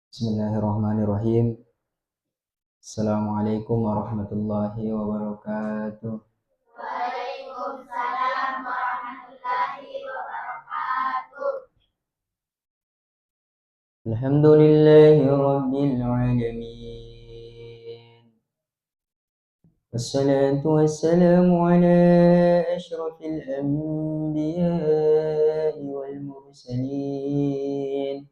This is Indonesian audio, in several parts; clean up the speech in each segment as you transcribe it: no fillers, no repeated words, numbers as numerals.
Bismillahirrahmanirrahim. Assalamualaikum warahmatullahi wabarakatuh. Waalaikumsalam warahmatullahi wabarakatuh. Alhamdulillahi rabbil alamin. Wassalatu wassalamu ala ashrafil anbiya'i wal mursalin.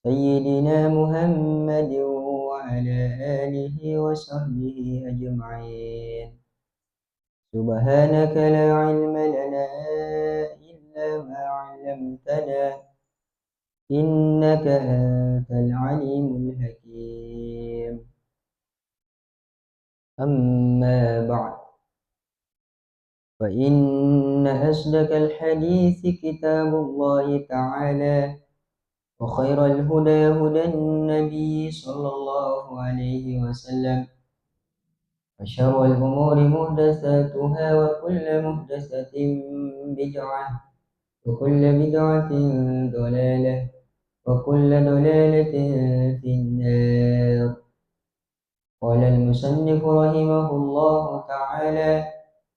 Sayyidina Muhammadin wa ala alihi wa sahbihi ajma'in. Subhanaka la ilma lana illa ma 'allamtana innaka antal alimul hakim. Amma ba'd. Fa inna asdaqal hadithi kitabullahi ta'ala wa khairal huda hudan nabiy sallallahu alaihi wasallam. وشر الأمور محدثاتها وكل محدثة بدعة وكل بدعة ضلالة وكل ضلالة في النار. قال المصنف رحمه الله تعالى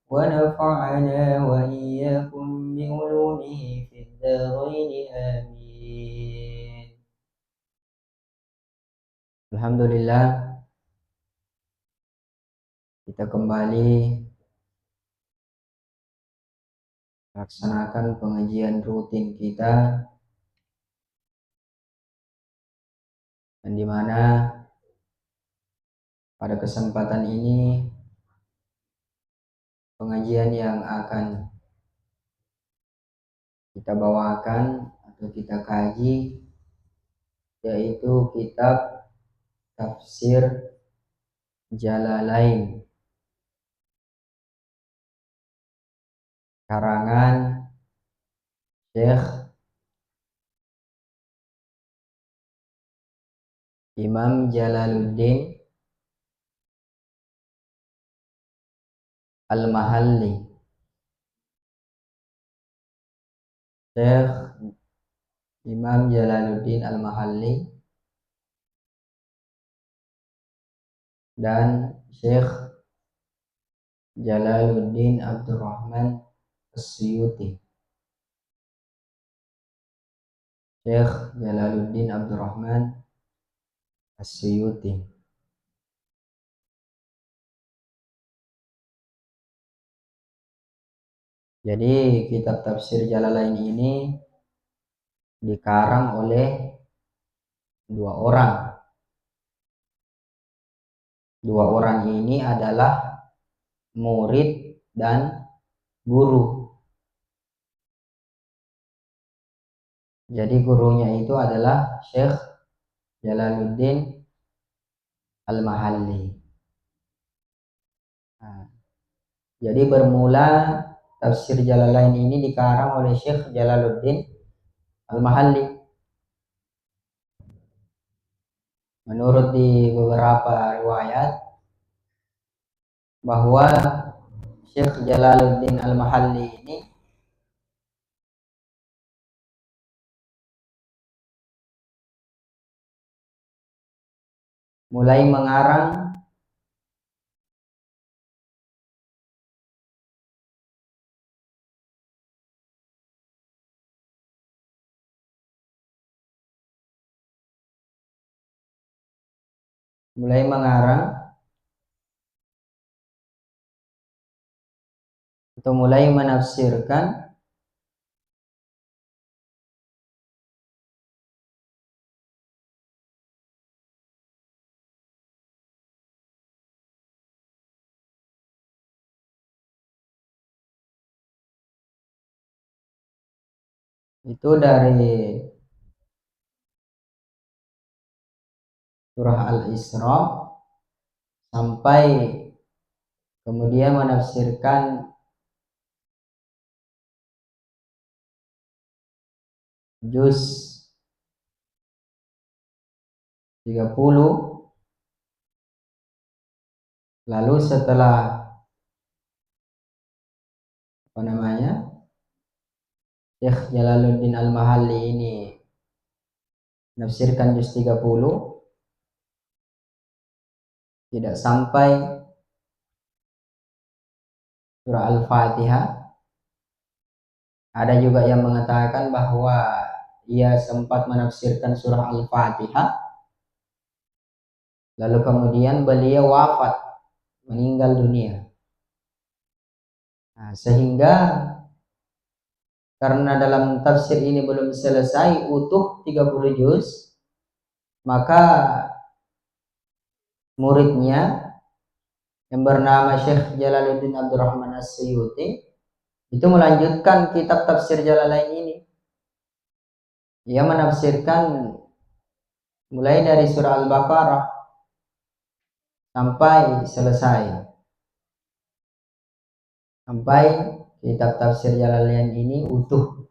ونفعنا وإياكم بعلومه في الدارين آمين. Alhamdulillah, kita kembali laksanakan pengajian rutin kita, dan di mana pada kesempatan ini pengajian yang akan kita bawakan atau kita kaji yaitu kitab Tafsir Jalalain karangan Syekh Imam Jalaluddin Al-Mahalli. Syekh Imam Jalaluddin Al-Mahalli dan Syekh Jalaluddin Abdurrahman As-Suyuti. Syekh Jalaluddin Abdurrahman As-Suyuti. Jadi kitab Tafsir Jalalain ini dikarang oleh dua orang. Dua orang ini adalah murid dan guru. Jadi gurunya itu adalah Syekh Jalaluddin Al-Mahalli. Nah, jadi bermula Tafsir Jalalain ini dikarang oleh Syekh Jalaluddin Al-Mahalli. Menurut di beberapa riwayat bahwa Syekh Jalaluddin Al-Mahalli ini mulai mengarang atau mulai menafsirkan itu dari surah Al-Isra sampai kemudian menafsirkan juz 30. Lalu setelah Syekh Jalaluddin Al-Mahalli ini menafsirkan juz 30 tidak sampai surah Al-Fatihah. Ada juga yang mengatakan bahwa ia sempat menafsirkan surah Al-Fatihah, lalu kemudian beliau wafat, meninggal dunia. Nah, sehingga karena dalam tafsir ini belum selesai utuh 30 juz, maka muridnya yang bernama Syekh Jalaluddin Abdurrahman As-Suyuti itu melanjutkan kitab tafsir Jalalain ini. Ia menafsirkan mulai dari surah Al-Baqarah sampai selesai, sampai kitab tafsir Jalalain ini utuh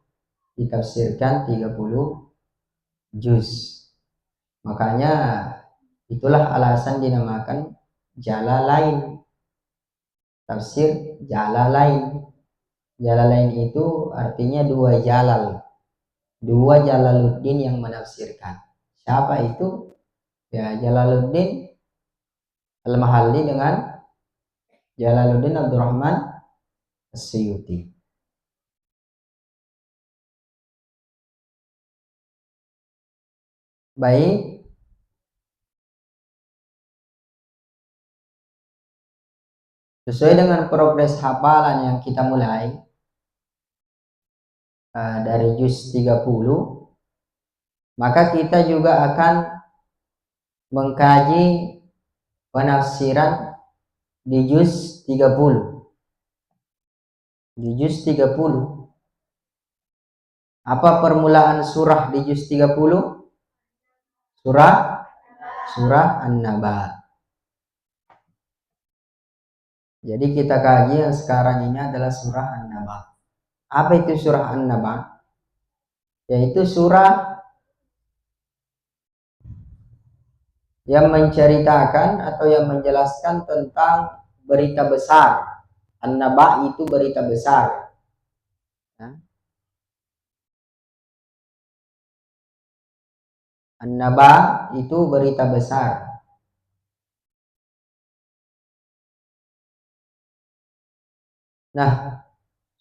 ditafsirkan 30 juz. Makanya itulah alasan dinamakan Jalalain, tafsir Jalalain. Jalalain itu artinya dua jalal, dua Jalaluddin yang menafsirkan. Siapa itu? Ya, Jalaluddin Al-Mahalli dengan Jalaluddin Abdurrahman As-Suyuti. Baik, sesuai dengan progres hafalan yang kita mulai dari juz 30, maka kita juga akan mengkaji penafsiran di juz 30. Di juz 30, apa permulaan surah di juz 30? Surah An-Naba. Jadi kita kaji yang sekarang ini adalah surah An-Naba. Apa itu surah An-Naba? Yaitu surah yang menceritakan atau yang menjelaskan tentang berita besar. An-Naba itu berita besar. Ya. An-Naba itu berita besar. Nah,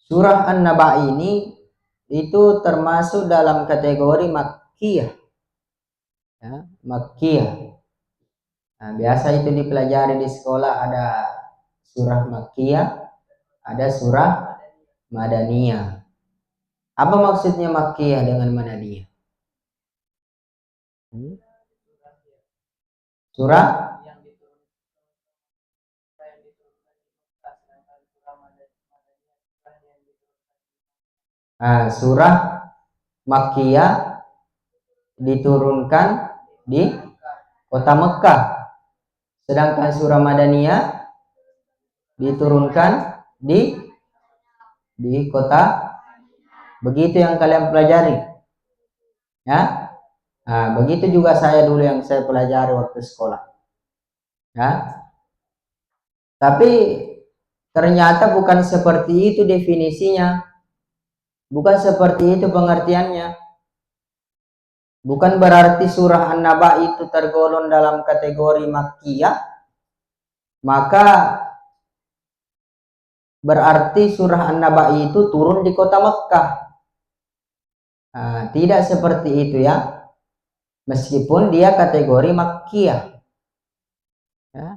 surah An-Naba ini itu termasuk dalam kategori Makkiyah. Ya, Makkiyah. Nah, biasa itu dipelajari di sekolah, ada surah Makkiyah, ada surah Madaniyah. Apa maksudnya Makkiyah dengan Madaniyah? Surah surah Makkiyah diturunkan di kota Mekah, sedangkan surah Madaniyah diturunkan di kota. Begitu yang kalian pelajari, ya. Nah, begitu juga saya dulu yang saya pelajari waktu sekolah, ya. Tapi ternyata bukan seperti itu definisinya, bukan seperti itu pengertiannya. Bukan berarti surah An-Naba itu tergolong dalam kategori Makkiyah, maka berarti surah An-Naba itu turun di kota Mekah. Nah, tidak seperti itu ya, meskipun dia kategori Makkiyah, ya.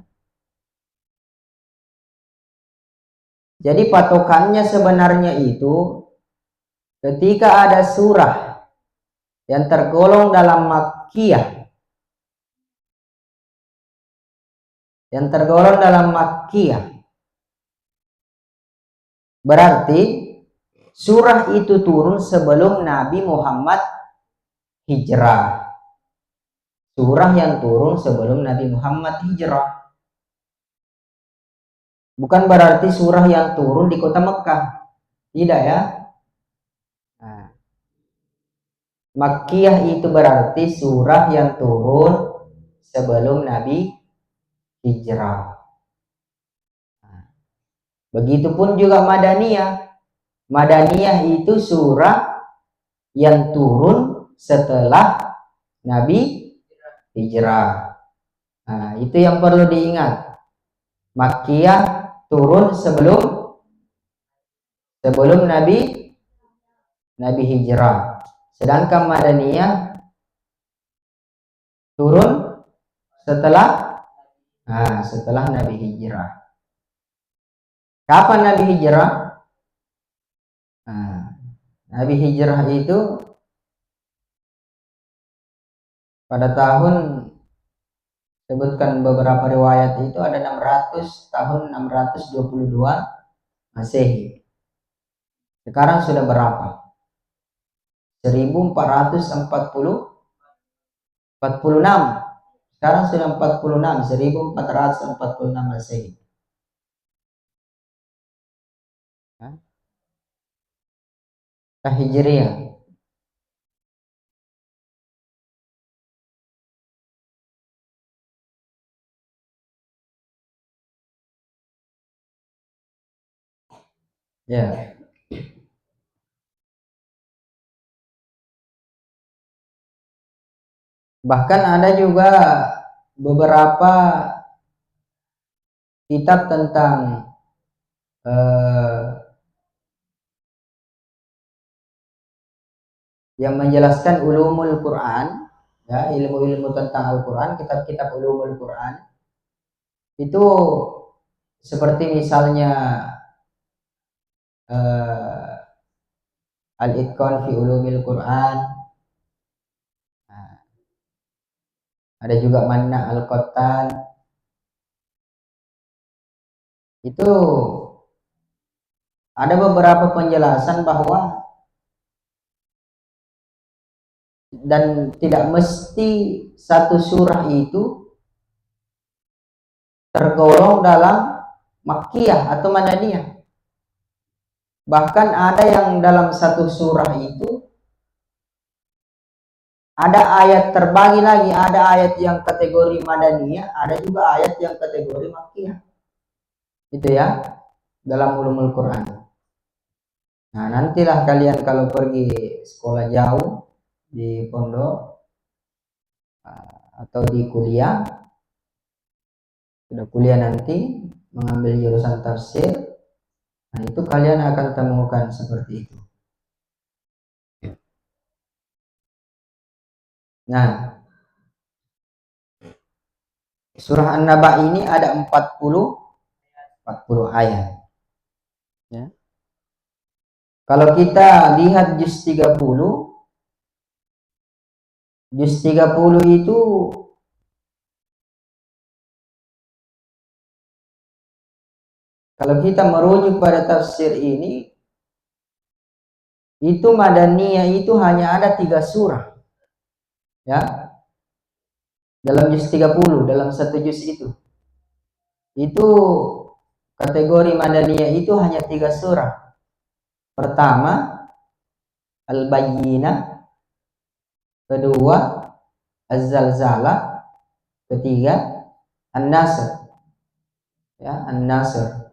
Jadi patokannya sebenarnya itu ketika ada surah yang tergolong dalam Makkiyah, berarti surah itu turun sebelum Nabi Muhammad hijrah. Surah yang turun sebelum Nabi Muhammad hijrah. Bukan berarti surah yang turun di kota Mekah. Tidak ya. Nah, Makkiyah itu berarti surah yang turun sebelum Nabi hijrah. Nah, begitupun juga Madaniyah. Madaniyah itu surah yang turun setelah Nabi hijrah. Nah, itu yang perlu diingat. Makkiyah turun sebelum Nabi hijrah. Sedangkan Madaniyah turun setelah Nabi hijrah. Kapan Nabi hijrah? Nabi hijrah itu pada tahun, sebutkan beberapa riwayat itu ada 622 Masehi. Sekarang sudah berapa? 1446. Sekarang sudah 46, 1446 Masehi. Hijriah. Ya. Bahkan ada juga beberapa kitab tentang yang menjelaskan ulumul Quran, ya, ilmu-ilmu tentang Al-Quran, kitab-kitab ulumul Quran itu seperti misalnya Al-Itqan fi Ulumil Quran, ada juga Manna Al-Qattan. Itu ada beberapa penjelasan bahwa dan tidak mesti satu surah itu tergolong dalam Makkiyah atau Madaniyah. Bahkan ada yang dalam satu surah itu ada ayat terbagi lagi, ada ayat yang kategori Madaniyah, ada juga ayat yang kategori Makkiyah. Itu ya, dalam ulumul Quran. Nah, nantilah kalian kalau pergi sekolah jauh di pondok atau di kuliah, sudah kuliah nanti mengambil jurusan tafsir, nah itu kalian akan temukan seperti itu. Nah, surah An-Naba ini ada 40 ayat. Ya. Kalau kita lihat juz 30, juz 30 itu kalau kita merujuk pada tafsir ini, itu Madaniyah itu hanya ada 3 surah. Ya. Dalam juz 30, dalam satu juz itu. Itu kategori Madaniyah itu hanya 3 surah. Pertama Al-Bayyinah, kedua Az-Zalzalah, ketiga An-Nasr. Ya, An-Nasr.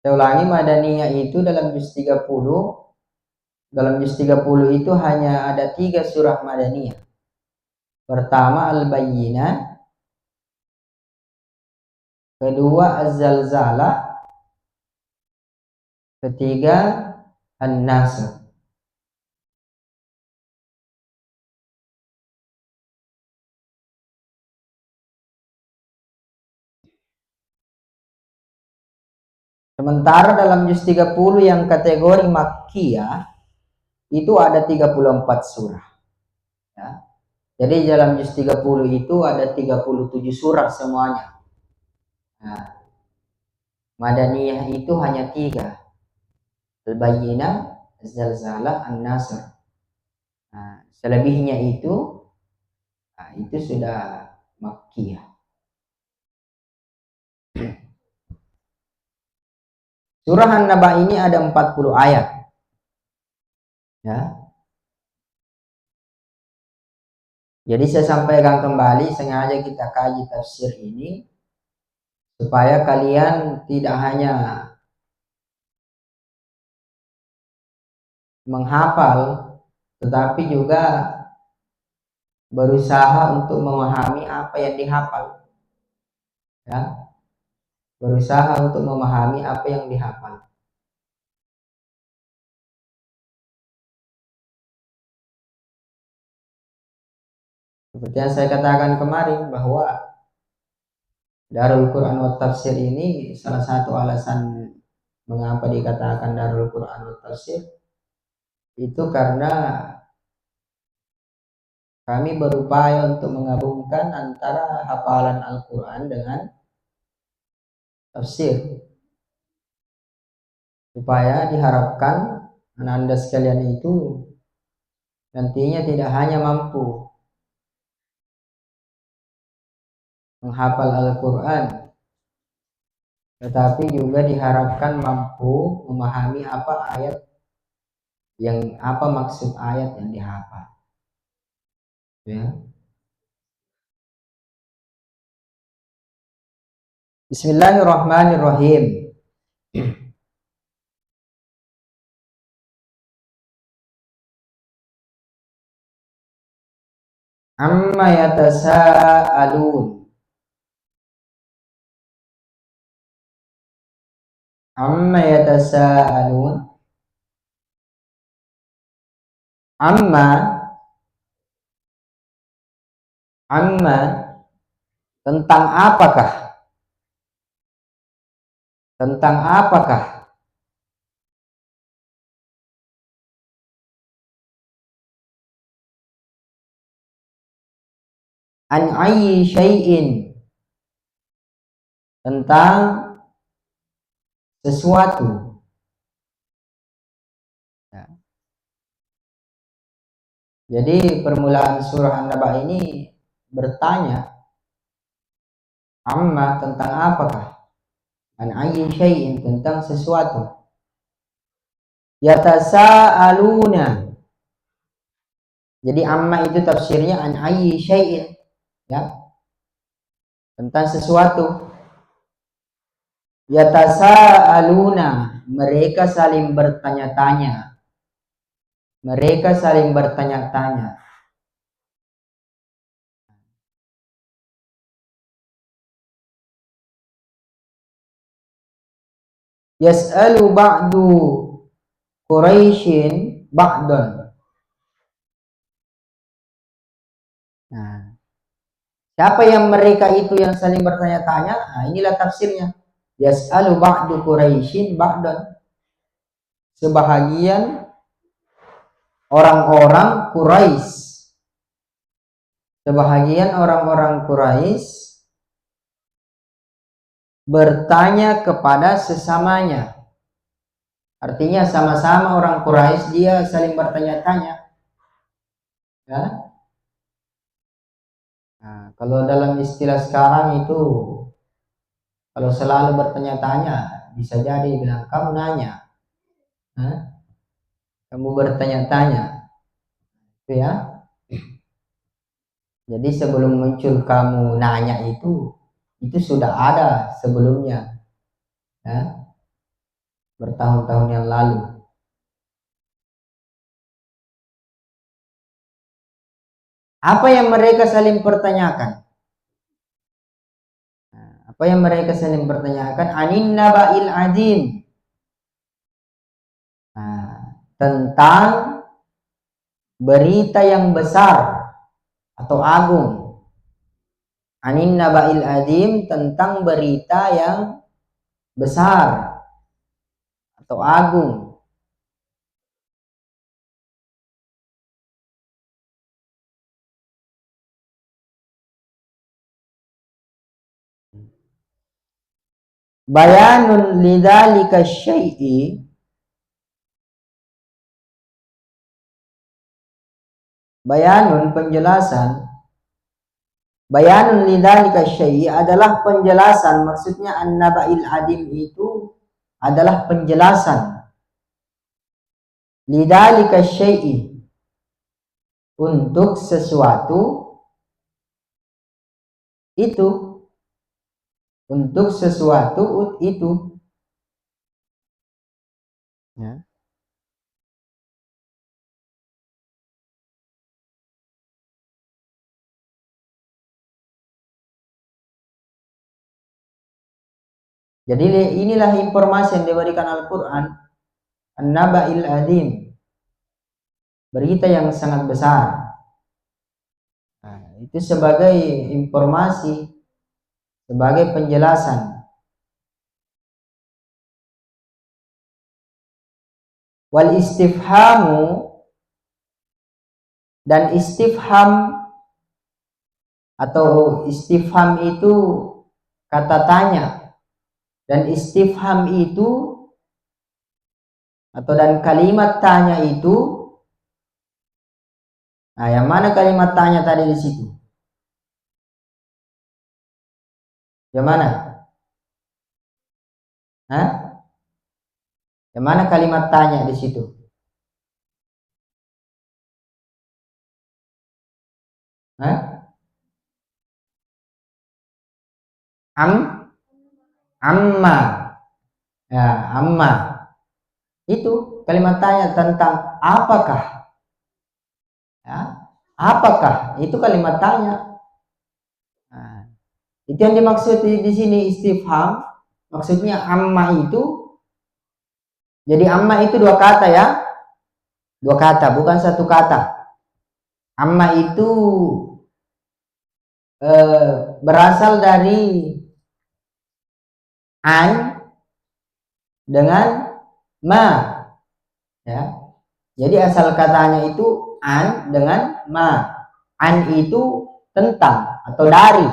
Saya ulangi, Madaniyah itu dalam juz 30, dalam juz 30 itu hanya ada 3 surah Madaniyah. Pertama Al-Bayyinah, kedua Az-Zalzalah, ketiga An-Nasr. Sementara dalam juz 30 yang kategori Makkiyah itu ada 34 surah. Ya. Jadi dalam juz 30 itu ada 37 surah semuanya. Nah, Madaniyah itu hanya 3. Al-Bayyinah, Az-Zalzalah, An-Nasr. Nah, selebihnya itu sudah Makkiyah. Surah An-Naba ini ada 40 ayat. Ya. Jadi saya sampaikan kembali, sengaja kita kaji tafsir ini supaya kalian tidak hanya menghafal, tetapi juga berusaha untuk memahami apa yang dihafal, ya, berusaha untuk memahami apa yang dihafal. Seperti yang saya katakan kemarin bahwa Darul Quran wa Tafsir ini salah satu alasan mengapa dikatakan Darul Quran wa Tafsir itu karena kami berupaya untuk menggabungkan antara hafalan Al-Quran dengan tafsir, supaya diharapkan Anda sekalian itu nantinya tidak hanya mampu menghafal Al-Quran, tetapi juga diharapkan mampu memahami apa maksud ayat yang dihafal, ya. Bismillahirrahmanirrahim. Amma yatasaalun. Amma yatasaalun. Amma tentang apakah? Tentang apakah? An ayyi syai'in, tentang sesuatu. Ya. Jadi permulaan surah An-Naba ini bertanya amma, tentang apakah, an ayyi syai'in, tentang sesuatu. Yatasaaluna, jadi amma itu tafsirnya an ayyi syai'in, ya, tentang sesuatu. Yatasaaluna, mereka saling bertanya-tanya. Mereka saling bertanya-tanya. Yas'alu ba'du Quraisyin ba'dun. Nah, siapa yang mereka itu yang saling bertanya-tanya? Nah, inilah tafsirnya. Yas'alu ba'du Quraisyin ba'dun. Sebahagian orang-orang Quraisy. Sebahagian orang-orang Quraisy bertanya kepada sesamanya. Artinya sama-sama orang Quraisy dia saling bertanya-tanya, ya. Nah, kalau dalam istilah sekarang itu, kalau selalu bertanya-tanya, bisa jadi bilang kamu nanya, kamu bertanya-tanya, itu ya. Jadi sebelum muncul kamu nanya itu sudah ada sebelumnya, ya, bertahun-tahun yang lalu. Apa yang mereka saling pertanyakan? Apa yang mereka saling pertanyakan? Anin naba'il azim. Tentang berita yang besar atau agung. Anin naba'il azim, tentang berita yang besar atau agung. Bayanun lidzalika syai'i, bayanun penjelasan, bayanun lidzalika syai'i adalah penjelasan, maksudnya an-naba'il adim itu adalah penjelasan, lidzalika syai'i, untuk sesuatu itu, untuk sesuatu itu, ya. Jadi inilah informasi yang diberikan Al-Quran, An-Naba'il Adim, berita yang sangat besar. Nah, itu sebagai informasi, sebagai penjelasan. Wal istifhamu, dan istifham atau istifham itu kata tanya, dan istifham itu atau dan kalimat tanya itu, nah yang mana kalimat tanya tadi di situ? Yang mana? Hah? Yang mana kalimat tanya di situ? Hah? Amma. Ya, amma. Itu kalimat tanya tentang apakah. Ya, apakah? Itu kalimat tanya. Nah, itu yang dimaksud di sini istifham. Maksudnya amma itu. Jadi amma itu dua kata ya. Dua kata, bukan satu kata. Amma itu berasal dari an dengan ma, ya. Jadi asal katanya itu an dengan ma. An itu tentang atau dari.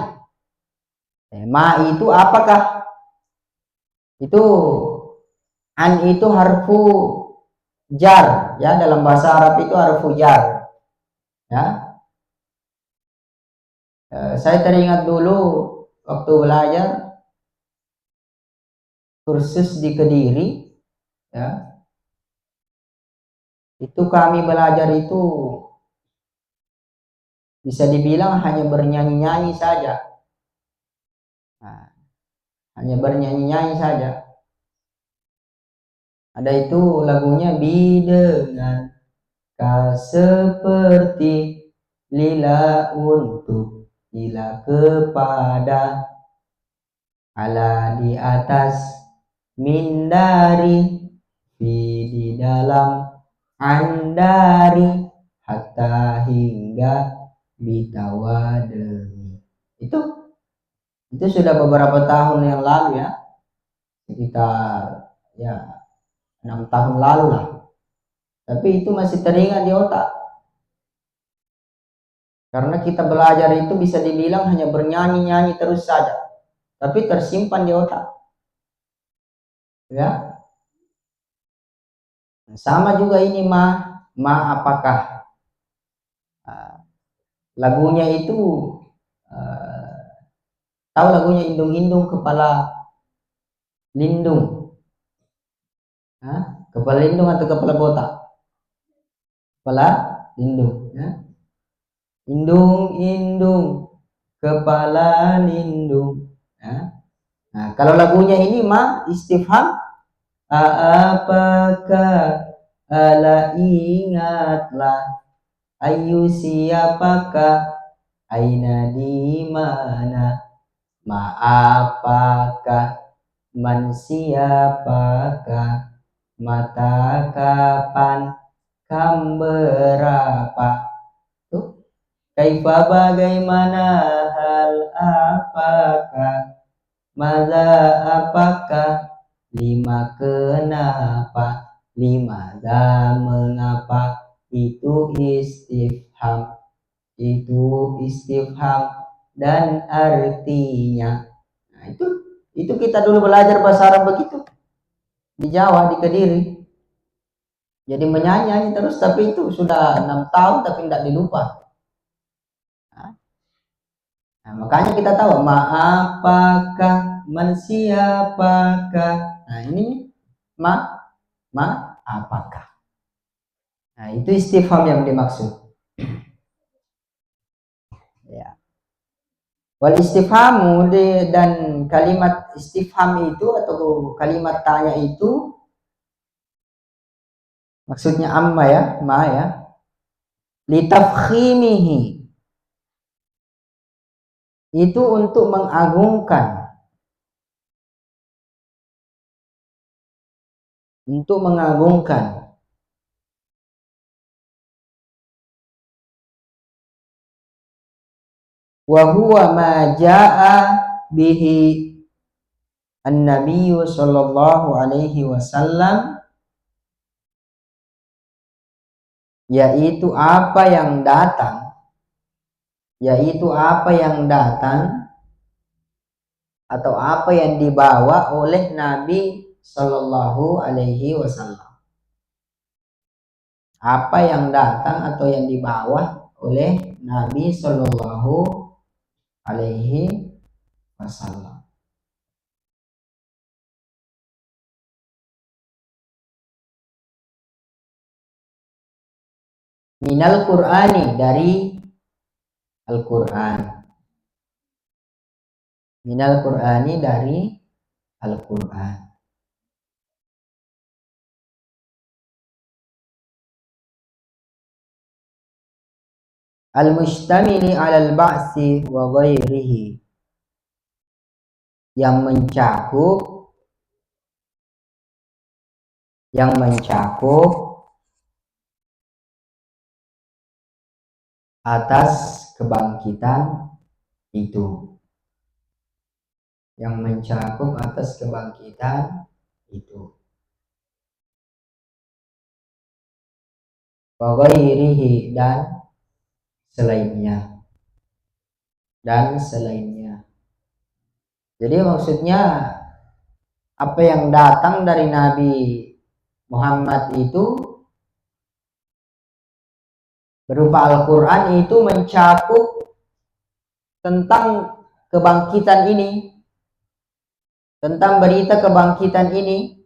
Ma itu apakah? Itu an itu harfu jar, ya, dalam bahasa Arab itu harfu jar, ya. Saya teringat dulu waktu belajar kursus di Kediri, ya, itu kami belajar itu bisa dibilang hanya bernyanyi-nyanyi saja. Nah, hanya bernyanyi-nyanyi saja. Ada itu lagunya, bidengan kau seperti lila untuk lila kepada ala di atas mindari di dalam andari hatta hingga bitawademi. Itu sudah beberapa tahun yang lalu, ya, sekitar ya 6 tahun lalu lah, tapi itu masih teringat di otak karena kita belajar itu bisa dibilang hanya bernyanyi-nyanyi terus saja, tapi tersimpan di otak, ya. Sama juga ini ma apakah. Lagunya itu tahu lagunya indung-indung kepala lindung. Kepala lindung atau kepala botak? Kepala lindung, ya. Indung-indung kepala lindung, ya. Nah, kalau lagunya ini ma istifham, apakah, ala ingatlah, ayu siapakah, aina di mana, ma apakah, man siapakah, mata kapan, kam berapa. Tuh, kaifa bagaimana, hal apakah, maza apakah, lima kenapa, limadza mengapa. Itu istifham. Itu istifham dan artinya. Nah, itu kita dulu belajar bahasa Arab begitu di Jawa, di Kediri. Jadi menyanyi terus, tapi itu sudah 6 tahun tapi tidak dilupa. Nah, makanya kita tahu apakah, man siapakah. Nah, ini ma apakah. Nah, itu istifham yang dimaksud. Ya. Wal istifhamu, dan kalimat istifham itu atau kalimat tanya itu maksudnya amma, ya, ma, ya, litafkhimihi, itu untuk mengagungkan, untuk mengagungkan. Wa huwa ma jaa bihi an-nabiy sallallahu alaihi wasallam, yaitu apa yang datang, atau apa yang dibawa oleh Nabi sallallahu alaihi wasallam. Apa yang datang atau yang dibawa oleh Nabi sallallahu alaihi wasallam. Minal Qur'ani, dari Al-Qur'an. Minal Qur'ani, dari Al-Qur'an. Al-mustamili 'alal ba'si wa ghairihi, yang mencakup atas kebangkitan itu. Yang mencakup atas kebangkitan itu. Wa ghairihi, dan selainnya. Jadi maksudnya apa yang datang dari Nabi Muhammad itu berupa Al-Quran itu mencakup tentang kebangkitan ini, tentang berita kebangkitan ini,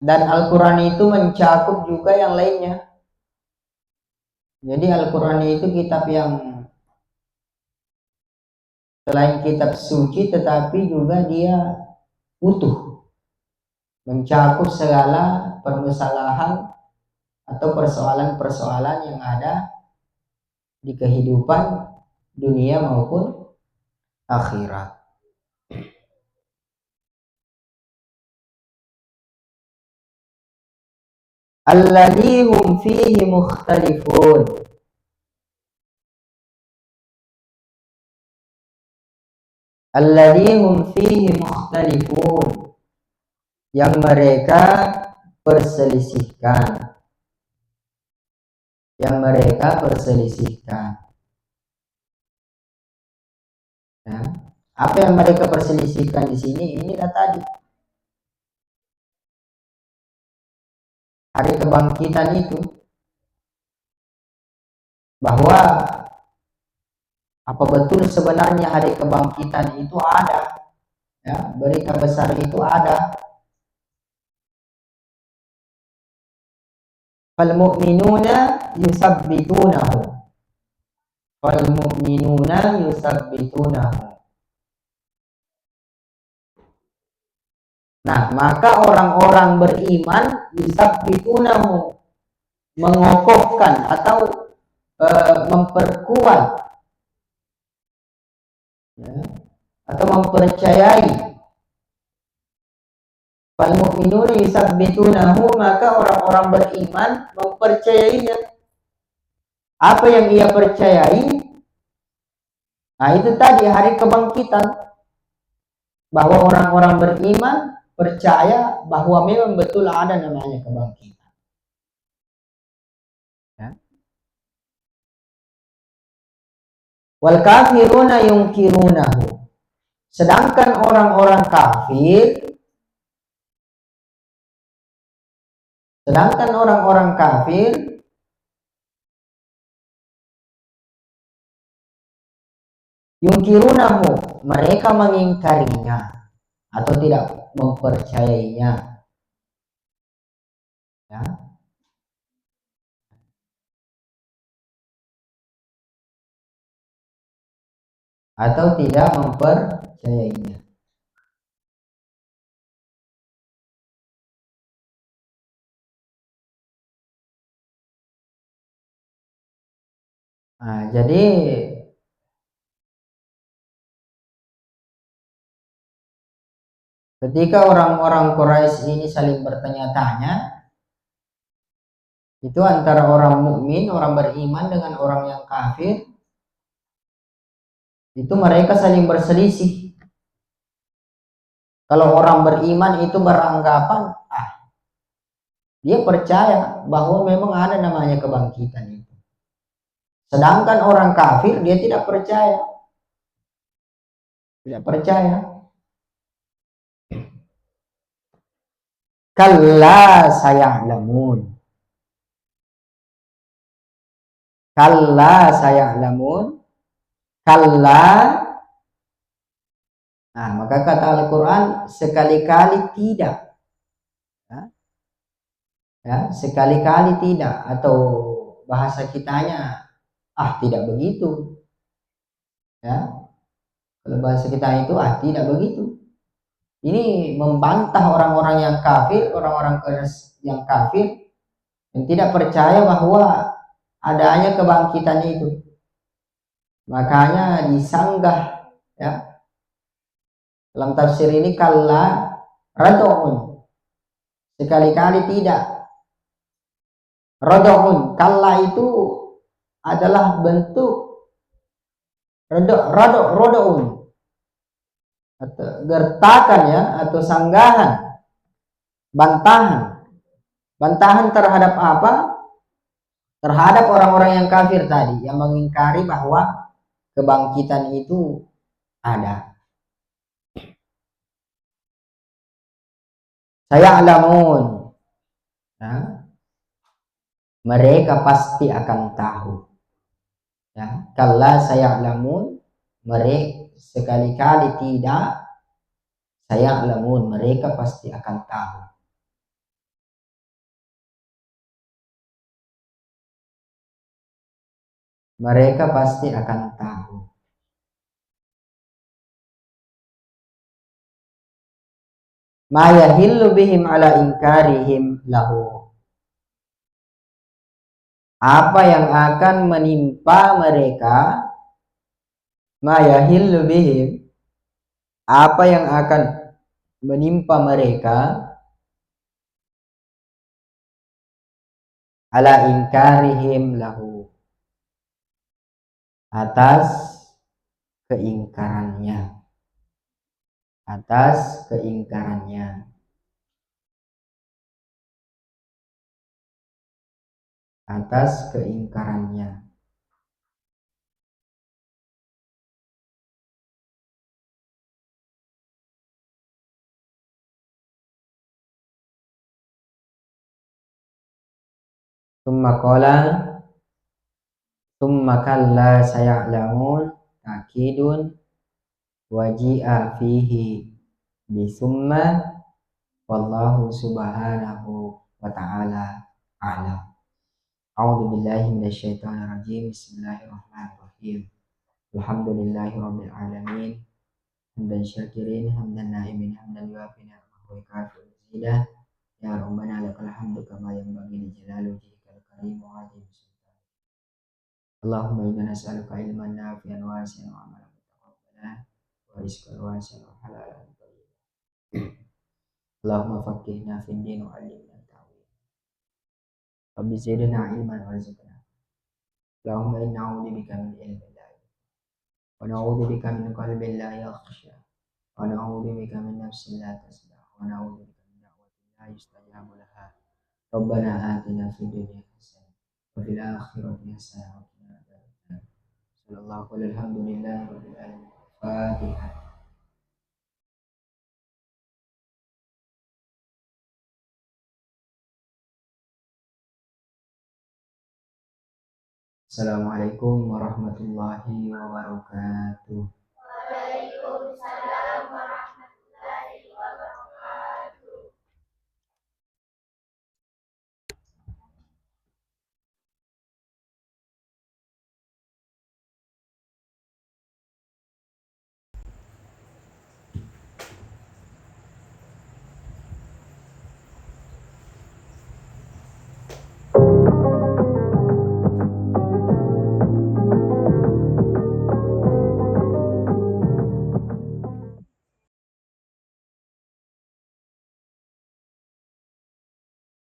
dan Al-Quran itu mencakup juga yang lainnya. Jadi Al-Quran itu kitab yang selain kitab suci tetapi juga dia utuh, mencakup segala permasalahan atau persoalan-persoalan yang ada di kehidupan dunia maupun akhirat. Alladzi hum fihi mukhtalifun, alladzi hum fihi mukhtalifun, yang mereka perselisihkan, ya. Apa yang mereka perselisihkan di sini, inilah tadi hari kebangkitan itu, bahwa apa betul sebenarnya hari kebangkitan itu ada, ya, berita besar itu ada. Fal mu'minuna yusabbitunahu, nah maka orang-orang beriman yusabbitunahu, mengokohkan atau memperkuat, ya, atau mempercayai. Fal mu'minuna yusabbitunahu, maka orang-orang beriman mempercayainya. Apa yang ia percayai? Nah itu tadi hari kebangkitan, bahwa orang-orang beriman percaya bahwa memang betul ada namanya kebangkitan, ya. Wal kafiruna yungkirunahu, sedangkan orang-orang kafir yungkirunahu, mereka mengingkarinya atau tidak mempercayainya, ya. Atau tidak mempercayainya. Nah, jadi Ketika orang-orang Quraisy ini saling bertanya-tanya, itu antara orang mukmin, orang beriman dengan orang yang kafir, itu mereka saling berselisih. Kalau orang beriman itu beranggapan, dia percaya bahwa memang ada namanya kebangkitan itu. Sedangkan orang kafir dia tidak percaya. Tidak percaya. Kalla saya'lamun. Kalla saya'lamun. Kalla. Nah, maka kata Al-Quran sekali-kali tidak. Ya, sekali-kali tidak. Atau bahasa kitanya, tidak begitu. Ya, kalau bahasa kita itu, tidak begitu. Ini membantah orang-orang yang kafir, orang-orang yang kafir yang tidak percaya bahwa adanya kebangkitan itu. Makanya disanggah, ya. Dalam tafsir ini kalla rad'un. Sekali-kali tidak. Rad'un, kalla itu adalah bentuk rad'un atau gertakan, ya, atau sanggahan, bantahan terhadap apa? Terhadap orang-orang yang kafir tadi, yang mengingkari bahwa kebangkitan itu ada. Saya'lamun, ya, mereka pasti akan tahu. Ya, kalla saya'lamun, mereka sekali-kali tidak, saya'lamun, mereka pasti akan tahu. Mereka pasti akan tahu. Ma yahillu bihim ala inkarihim lahu. Apa yang akan menimpa mereka, ma yahillu bihim, apa yang akan menimpa mereka ala inkarihim lahu, atas keingkarannya, atas keingkarannya, atas keingkarannya. Summa qala summa kalla saya'lamun takidun waji'a fihi bisumma wallahu subhanahu wa ta'ala a'lam. A'udzu billahi minasyaitonir rajim. Bismillahirrahmanirrahim. Alhamdulillahi rabbil alamin. Hamdan syakirin, hamdan na'imin, hamdan yuafi ni'amahu wa yukafi'u mazidah. Ya Rabbana lakal hamdu kama yanbaghi li jalali wajhikal karim wa 'azimi sultanik. Allahumma inna nas'aluka ilman nafi'an wasi'an wa 'amalan mutaqabbalan wa rizqan wasi'an wa halalan thayyiban. Allahumma faqihna fid din wa 'allimna ta'wil. Rabbi zidna ilman warzuqna. Allahumma inna a'udzubika min ilmin la yanfa' wa na'udzubika min qalbin la yakhsha wa na'udzubika min nafsin la tasbah wa na'udzubika min da'watin la yustajabu laha. Rabbana atina fid dunya hasanah wa fil akhirati hasanah wa qina adzabannar. Sallallahu alhamdulillahi rabbil alamin. Fatihah. Assalamualaikum warahmatullahi wabarakatuh.